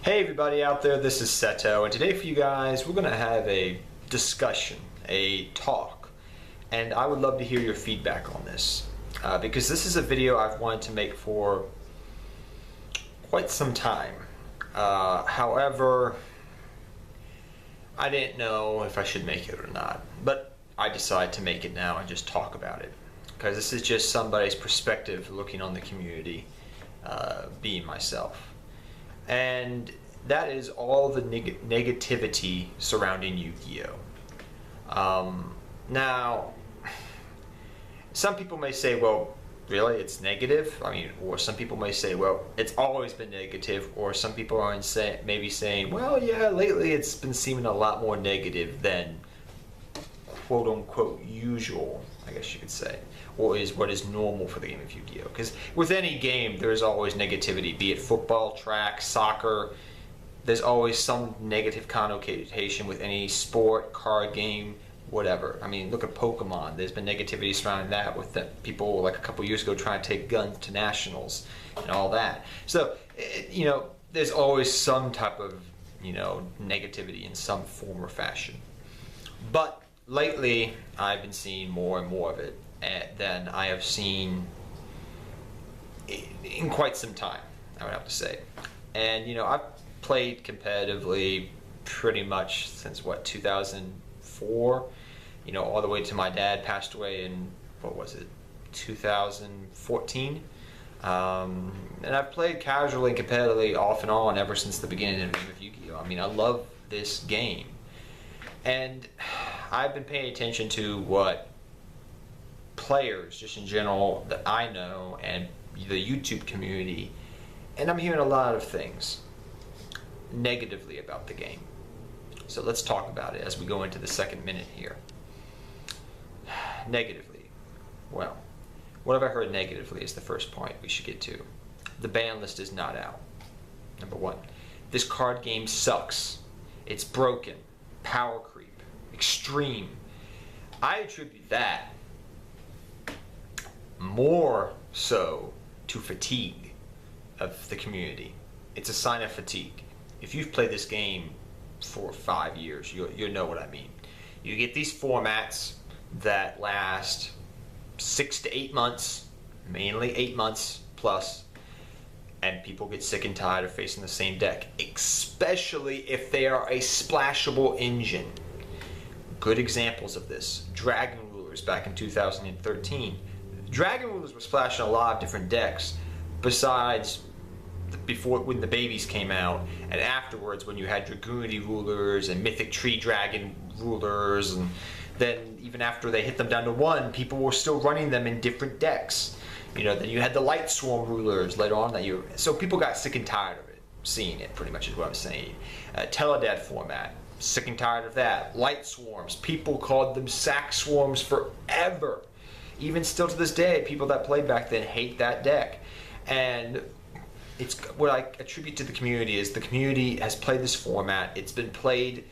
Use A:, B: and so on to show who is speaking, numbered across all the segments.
A: Hey everybody out there, this is Seto, and today for you guys we're going to have a discussion, a talk, and I would love to hear your feedback on this because this is a video I've wanted to make for quite some time. However, I didn't know if I should make it or not, but I decided to make it now and just talk about it because this is just somebody's perspective looking on the community, being myself. And that is all the negativity surrounding Yu-Gi-Oh! Now, some people may say, well, really, it's negative? I mean, or some people may say, well, it's always been negative, or some people are maybe saying, well, yeah, lately it's been seeming a lot more negative than quote-unquote usual, I guess you could say, or is what is normal for the game of Yu-Gi-Oh! Because with any game, there's always negativity, be it football, track, soccer. There's always some negative connotation with any sport, card game, whatever. I mean, look at Pokemon. There's been negativity surrounding that with people like a couple years ago trying to take guns to nationals and all that. So, there's always some type of, negativity in some form or fashion. But lately, I've been seeing more and more of it than I have seen in quite some time, I would have to say. And, I've played competitively pretty much since, 2004? All the way to my dad passed away in, 2014? And I've played casually and competitively off and on ever since the beginning of Yu-Gi-Oh! I mean, I love this game. And I've been paying attention to what players, just in general, that I know, and the YouTube community, and I'm hearing a lot of things negatively about the game. So let's talk about it as we go into the second minute here. Negatively. Well, what have I heard negatively is the first point we should get to. The ban list is not out. Number one. This card game sucks. It's broken. Power creep. Extreme. I attribute that more so to fatigue of the community. It's a sign of fatigue. If you've played this game for 5 years, you'll know what I mean. You get these formats that last 6 to 8 months, mainly 8 months plus, and people get sick and tired of facing the same deck, especially if they are a splashable engine. Good examples of this. Dragon Rulers back in 2013. Dragon Rulers were splashing a lot of different decks besides before, when the babies came out, and afterwards when you had Dragoonity Rulers and Mythic Tree Dragon Rulers, and then even after they hit them down to 1, people were still running them in different decks. Then you had the Light Swarm Rulers later on that year. So people got sick and tired of it, seeing it, pretty much is what I'm saying. Teledad format, sick and tired of that. Light Swarms, people called them Sack Swarms forever. Even still to this day, people that played back then hate that deck. And it's what I attribute to the community is the community has played this format. It's been played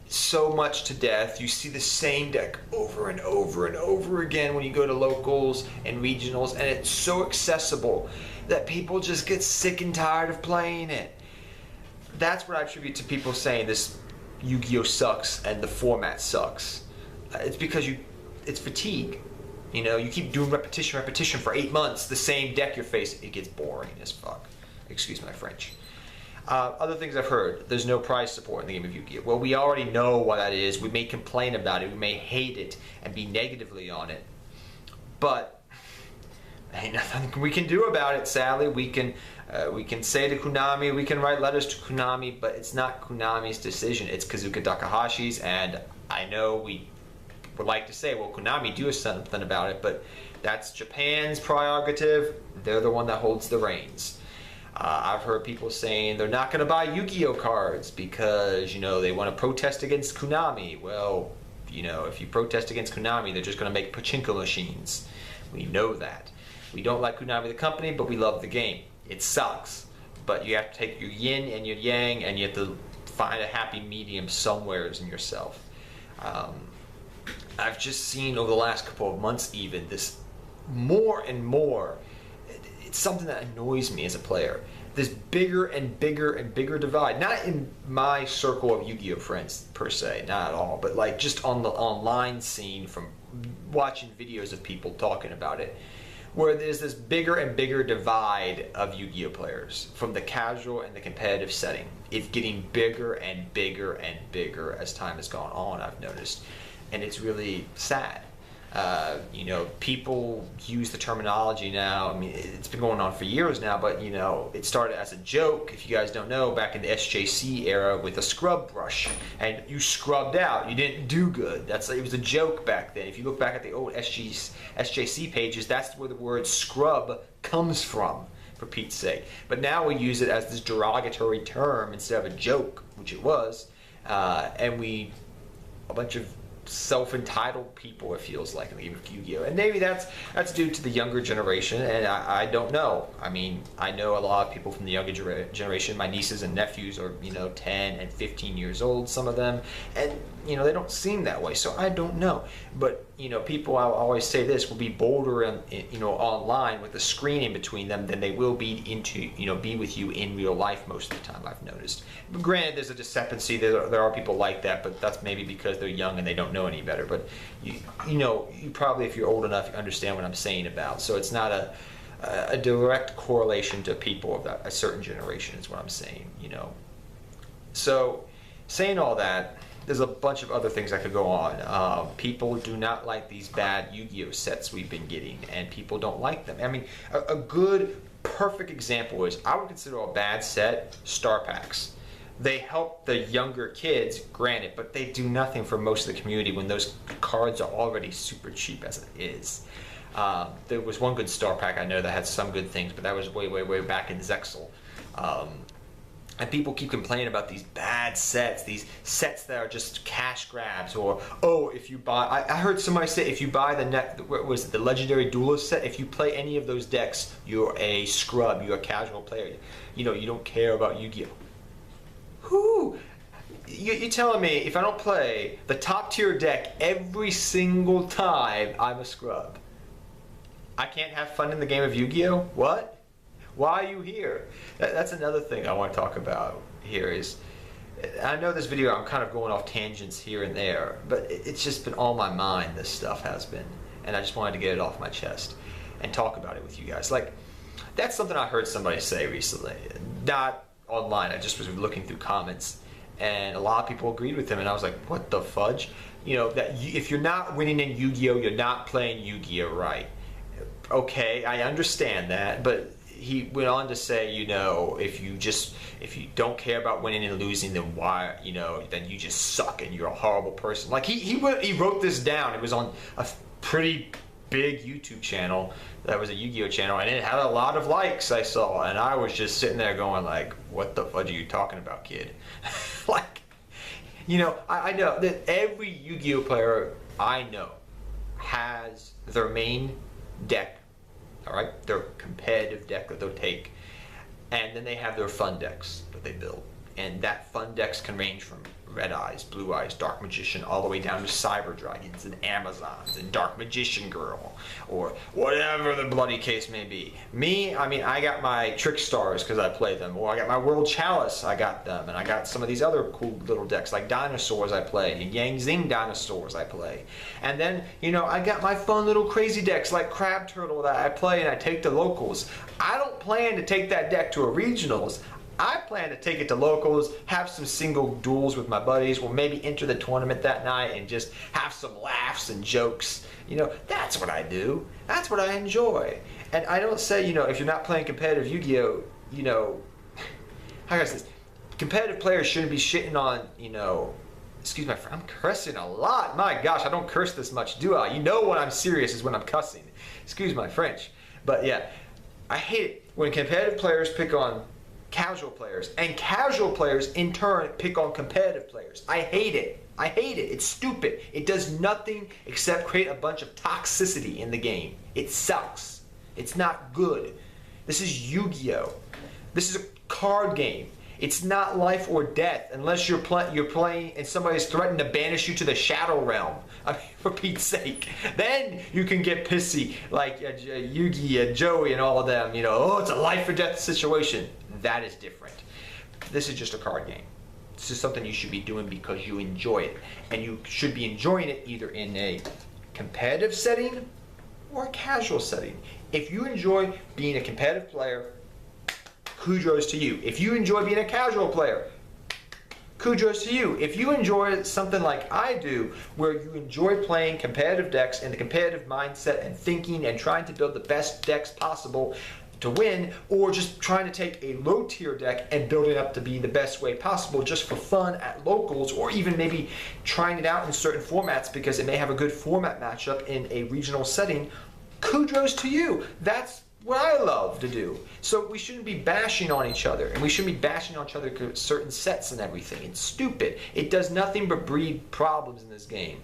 A: so much to death. You see the same deck over and over and over again when you go to locals and regionals, and it's so accessible that people just get sick and tired of playing it. That's what I attribute to people saying this Yu-Gi-Oh! Sucks and the format sucks. It's because it's fatigue. You keep doing repetition for 8 months, the same deck you're facing, it gets boring as fuck. Excuse my French. Other things I've heard, there's no prize support in the game of Yu-Gi-Oh! Well, we already know what that is. We may complain about it, we may hate it, and be negatively on it. But, ain't nothing we can do about it, sadly. We can say to Konami, we can write letters to Konami, but it's not Konami's decision. It's Kazuka Takahashi's, and I know we would like to say, well, Konami, do something about it, but that's Japan's prerogative. They're the one that holds the reins. I've heard people saying they're not going to buy Yu-Gi-Oh! Cards because, they want to protest against Konami. Well, if you protest against Konami, they're just going to make pachinko machines. We know that. We don't like Konami the company, but we love the game. It sucks. But you have to take your yin and your yang, and you have to find a happy medium somewheres in yourself. I've just seen over the last couple of months even this more and more. It's something that annoys me as a player. this bigger and bigger and bigger divide. Not in my circle of Yu-Gi-Oh friends per se, not at all, but like just on the online scene from watching videos of people talking about it, where there's this bigger and bigger divide of Yu-Gi-Oh players from the casual and the competitive setting. It's getting bigger and bigger and bigger as time has gone on, I've noticed, and it's really sad. You know, people use the terminology now. I mean, it's been going on for years now, but you know, it started as a joke. If you guys don't know, back in the SJC era with a scrub brush, and you scrubbed out, you didn't do good. It was a joke back then. If you look back at the old SJC pages, that's where the word scrub comes from, for Pete's sake. But now we use it as this derogatory term instead of a joke, which it was, and a bunch of self-entitled people, it feels like, in the game of Yu-Gi-Oh! And maybe that's due to the younger generation, and I don't know. I mean, I know a lot of people from the younger generation. My nieces and nephews are, you know, 10 and 15 years old, some of them, and you know, they don't seem that way, so I don't know. But you know, people, I'll always say this, will be bolder you know, online with a screen in between them than they will be be with you in real life most of the time, I've noticed. But granted, there's a discrepancy. There are people like that, but that's maybe because they're young and they don't know any better. But you know, you probably, if you're old enough, you understand what I'm saying about. So it's not a direct correlation to people of a certain generation is what I'm saying, you know. So saying all that, there's a bunch of other things that could go on. People do not like these bad Yu-Gi-Oh sets we've been getting, and people don't like them. I mean, a good, perfect example is, I would consider a bad set Star Packs. They help the younger kids, granted, but they do nothing for most of the community when those cards are already super cheap as it is. There was one good Star Pack I know that had some good things, but that was way, way, way back in Zexal. And people keep complaining about these bad sets, these sets that are just cash grabs, or, oh, if you buy, I heard somebody say, if you buy the Legendary Duelist set, if you play any of those decks, you're a scrub, you're a casual player. You know, you don't care about Yu-Gi-Oh. Whoo! You're telling me if I don't play the top tier deck every single time, I'm a scrub? I can't have fun in the game of Yu-Gi-Oh? What? Why are you here? That's another thing I want to talk about here is, I know this video, I'm kind of going off tangents here and there, but it's just been on my mind, this stuff has been, and I just wanted to get it off my chest and talk about it with you guys. Like, that's something I heard somebody say recently, not online, I just was looking through comments, and a lot of people agreed with him, and I was like, what the fudge? You know, that if you're not winning in Yu-Gi-Oh, you're not playing Yu-Gi-Oh right. Okay, I understand that, but he went on to say, you know, if you don't care about winning and losing, then why, you know, then you just suck and you're a horrible person. Like he wrote this down. It was on a pretty big YouTube channel that was a Yu-Gi-Oh channel, and it had a lot of likes, I saw, and I was just sitting there going like, what the fudge are you talking about, kid? Like, you know, I know that every Yu-Gi-Oh player I know has their main deck. All right, their competitive deck that they'll take, and then they have their fun decks that they build, and that fun decks can range from Red Eyes, Blue Eyes, Dark Magician, all the way down to Cyber Dragons and Amazons and Dark Magician Girl, or whatever the bloody case may be. Me, I mean, I got my Trick Stars because I play them, or I got my World Chalice, I got them, and I got some of these other cool little decks like Dinosaurs I play, and Yang Zing Dinosaurs I play. And then, you know, I got my fun little crazy decks like Crab Turtle that I play and I take to locals. I don't plan to take that deck to a regionals. I plan to take it to locals, have some single duels with my buddies, or maybe enter the tournament that night and just have some laughs and jokes. You know, that's what I do. That's what I enjoy. And I don't say, you know, if you're not playing competitive Yu-Gi-Oh, you know, how can I say this? Competitive players shouldn't be shitting on, you know, excuse my friend, I'm cursing a lot. My gosh, I don't curse this much, do I? You know when I'm serious is when I'm cussing. Excuse my French. But yeah, I hate it when competitive players pick on casual players, and casual players in turn pick on competitive players. I hate it. I hate it. It's stupid. It does nothing except create a bunch of toxicity in the game. It sucks. It's not good. This is Yu-Gi-Oh! This is a card game. It's not life or death unless you're playing and somebody's threatened to banish you to the Shadow Realm. I mean, for Pete's sake. Then you can get pissy like Yugi and Joey and all of them. You know, oh, it's a life or death situation. That is different. This is just a card game. This is something you should be doing because you enjoy it. And you should be enjoying it either in a competitive setting or a casual setting. If you enjoy being a competitive player, kudos to you. If you enjoy being a casual player, kudos to you. If you enjoy something like I do, where you enjoy playing competitive decks in the competitive mindset and thinking and trying to build the best decks possible to win, or just trying to take a low tier deck and build it up to be the best way possible just for fun at locals, or even maybe trying it out in certain formats because it may have a good format matchup in a regional setting, kudos to you. That's what I love to do. So we shouldn't be bashing on each other, and we shouldn't be bashing on each other because certain sets and everything. It's stupid. It does nothing but breed problems in this game.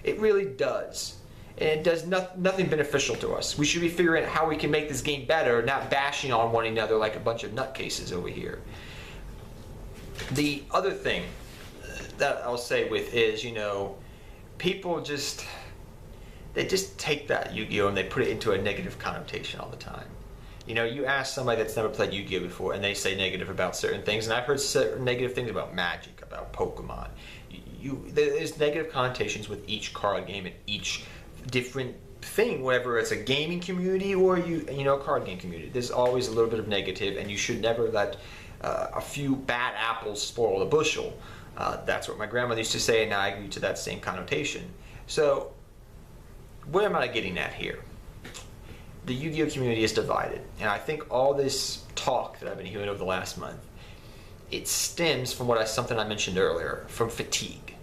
A: It really does. And it does nothing beneficial to us. We should be figuring out how we can make this game better, not bashing on one another like a bunch of nutcases over here. The other thing that I'll say with is, people they just take that Yu-Gi-Oh! And they put it into a negative connotation all the time. You ask somebody that's never played Yu-Gi-Oh! Before, and they say negative about certain things, and I've heard certain negative things about Magic, about Pokemon. There's negative connotations with each card game and each different thing, whether it's a gaming community or a card game community. There's always a little bit of negative, and you should never let a few bad apples spoil the bushel. That's what my grandmother used to say, and I agree to that same connotation. So, what am I getting at here? The Yu-Gi-Oh! Community is divided, and I think all this talk that I've been hearing over the last month, it stems from something I mentioned earlier, from fatigue.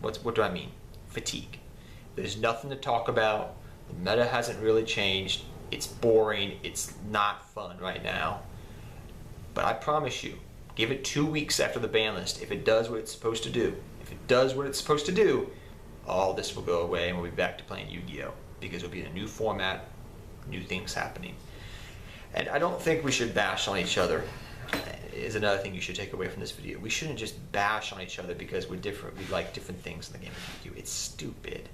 A: What do I mean? Fatigue. There's nothing to talk about. The meta hasn't really changed. It's boring. It's not fun right now. But I promise you, give it 2 weeks after the ban list. If it does what it's supposed to do, all this will go away and we'll be back to playing Yu-Gi-Oh! Because it'll be a new format, new things happening. And I don't think we should bash on each other. Is another thing you should take away from this video. We shouldn't just bash on each other because we're different. We like different things in the game of Yu-Gi-Oh! It's stupid.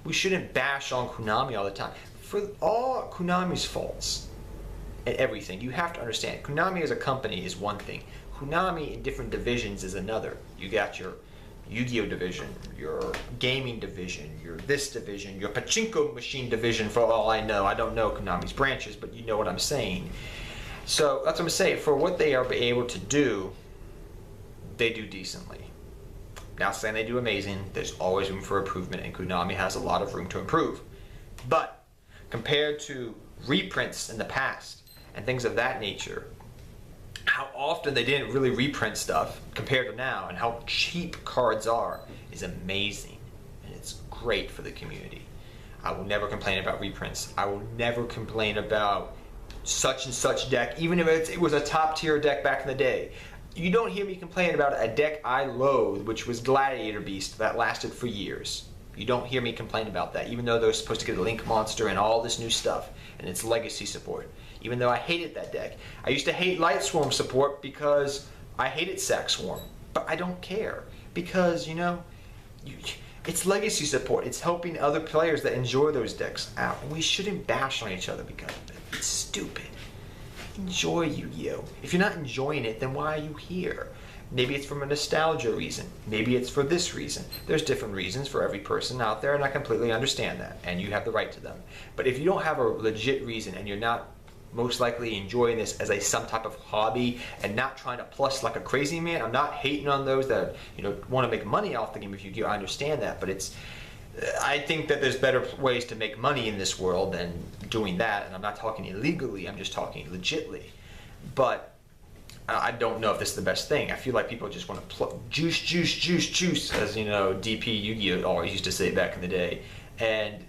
A: We shouldn't bash on Konami all the time. For all Konami's faults and everything, you have to understand, Konami as a company is one thing. Konami in different divisions is another. You got your Yu-Gi-Oh! Division, your gaming division, your this division, your pachinko machine division, for all I know. I don't know Konami's branches, but you know what I'm saying. So that's what I'm saying. For what they are able to do, they do decently. Not saying they do amazing. There's always room for improvement, and Konami has a lot of room to improve. But compared to reprints in the past and things of that nature, how often they didn't really reprint stuff compared to now, and how cheap cards are, is amazing. And it's great for the community. I will never complain about reprints. I will never complain about such and such deck, even if it was a top tier deck back in the day. You don't hear me complain about a deck I loathe, which was Gladiator Beast, that lasted for years. You don't hear me complain about that, even though they're supposed to get a Link Monster and all this new stuff, and it's legacy support. Even though I hated that deck. I used to hate Light Swarm support because I hated Sack Swarm. But I don't care, because, it's legacy support. It's helping other players that enjoy those decks out. And we shouldn't bash on each other because of it. It's stupid. Enjoy Yu-Gi-Oh! If you're not enjoying it, then why are you here? Maybe it's from a nostalgia reason. Maybe it's for this reason. There's different reasons for every person out there, and I completely understand that, and you have the right to them. But if you don't have a legit reason, and you're not most likely enjoying this as some type of hobby and not trying to plus like a crazy man, I'm not hating on those that want to make money off the game of Yu-Gi-Oh! I understand that, but I think that there's better ways to make money in this world than doing that, and I'm not talking illegally, I'm just talking legitly. But I don't know if this is the best thing. I feel like people just want to juice, as DP Yu-Gi-Oh! Always used to say back in the day. And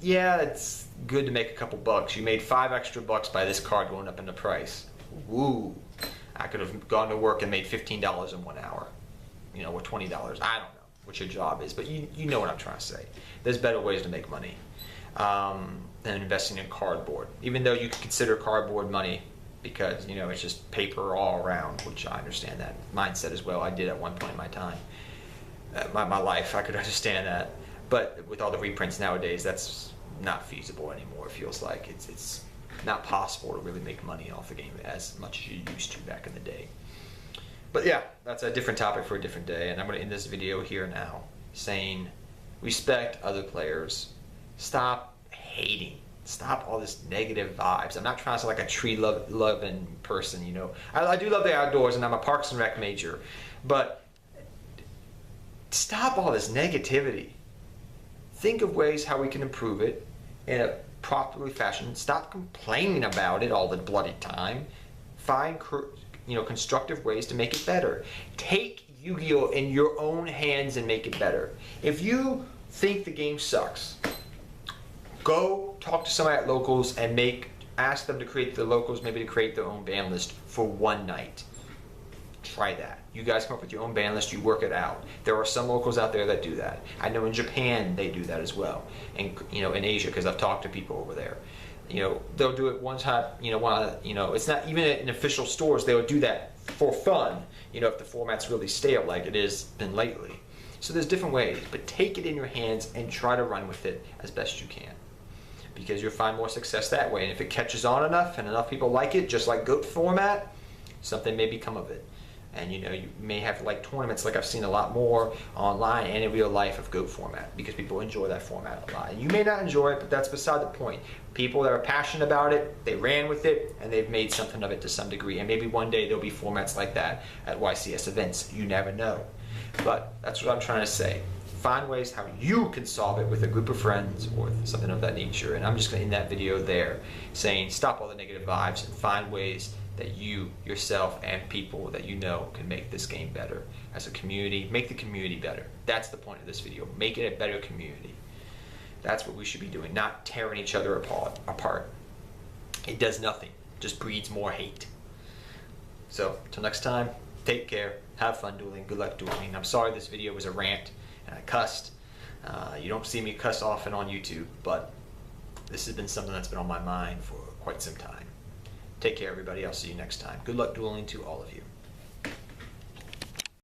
A: yeah, it's good to make a couple bucks. You made $5 extra by this card going up in the price. Woo! I could have gone to work and made $15 in 1 hour, or $20. I don't know what your job is, but you know what I'm trying to say. There's better ways to make money than investing in cardboard. Even though you could consider cardboard money because, it's just paper all around, which I understand that mindset as well. I did at one point in my time, my life. I could understand that. But with all the reprints nowadays, that's not feasible anymore. It feels like it's not possible to really make money off the game as much as you used to back in the day. But yeah, that's a different topic for a different day, and I'm going to end this video here now saying respect other players. Stop hating. Stop all this negative vibes. I'm not trying to sound like a tree-loving person, you know. I do love the outdoors, and I'm a Parks and Rec major, but stop all this negativity. Think of ways how we can improve it in a properly fashion. Stop complaining about it all the bloody time. Find constructive ways to make it better. Take Yu-Gi-Oh! In your own hands and make it better. If you think the game sucks, go talk to somebody at Locals and ask them to create the Locals, maybe to create their own ban list for one night. Try that. You guys come up with your own ban list, you work it out. There are some Locals out there that do that. I know in Japan they do that as well. And in Asia, because I've talked to people over there. They'll do it one time, it's not even in official stores, they'll do that for fun, if the format's really stale like it has been lately. So there's different ways, but take it in your hands and try to run with it as best you can. Because you'll find more success that way. And if it catches on enough and enough people like it, just like GOAT format, something may become of it. And you may have like tournaments like I've seen a lot more online and in real life of GOAT format, because people enjoy that format a lot. And you may not enjoy it, but that's beside the point. People that are passionate about it, they ran with it, and they've made something of it to some degree. And maybe one day there'll be formats like that at YCS events. You never know. But that's what I'm trying to say. Find ways how you can solve it with a group of friends or something of that nature. And I'm just going to end that video there saying stop all the negative vibes and find ways that you, yourself, and people that you know can make this game better. As a community, make the community better. That's the point of this video. Make it a better community. That's what we should be doing, not tearing each other apart. It does nothing, just breeds more hate. So, until next time, take care, have fun dueling, good luck dueling. I'm sorry this video was a rant and I cussed. You don't see me cuss often on YouTube, but this has been something that's been on my mind for quite some time. Take care, everybody. I'll see you next time. Good luck dueling to all of you.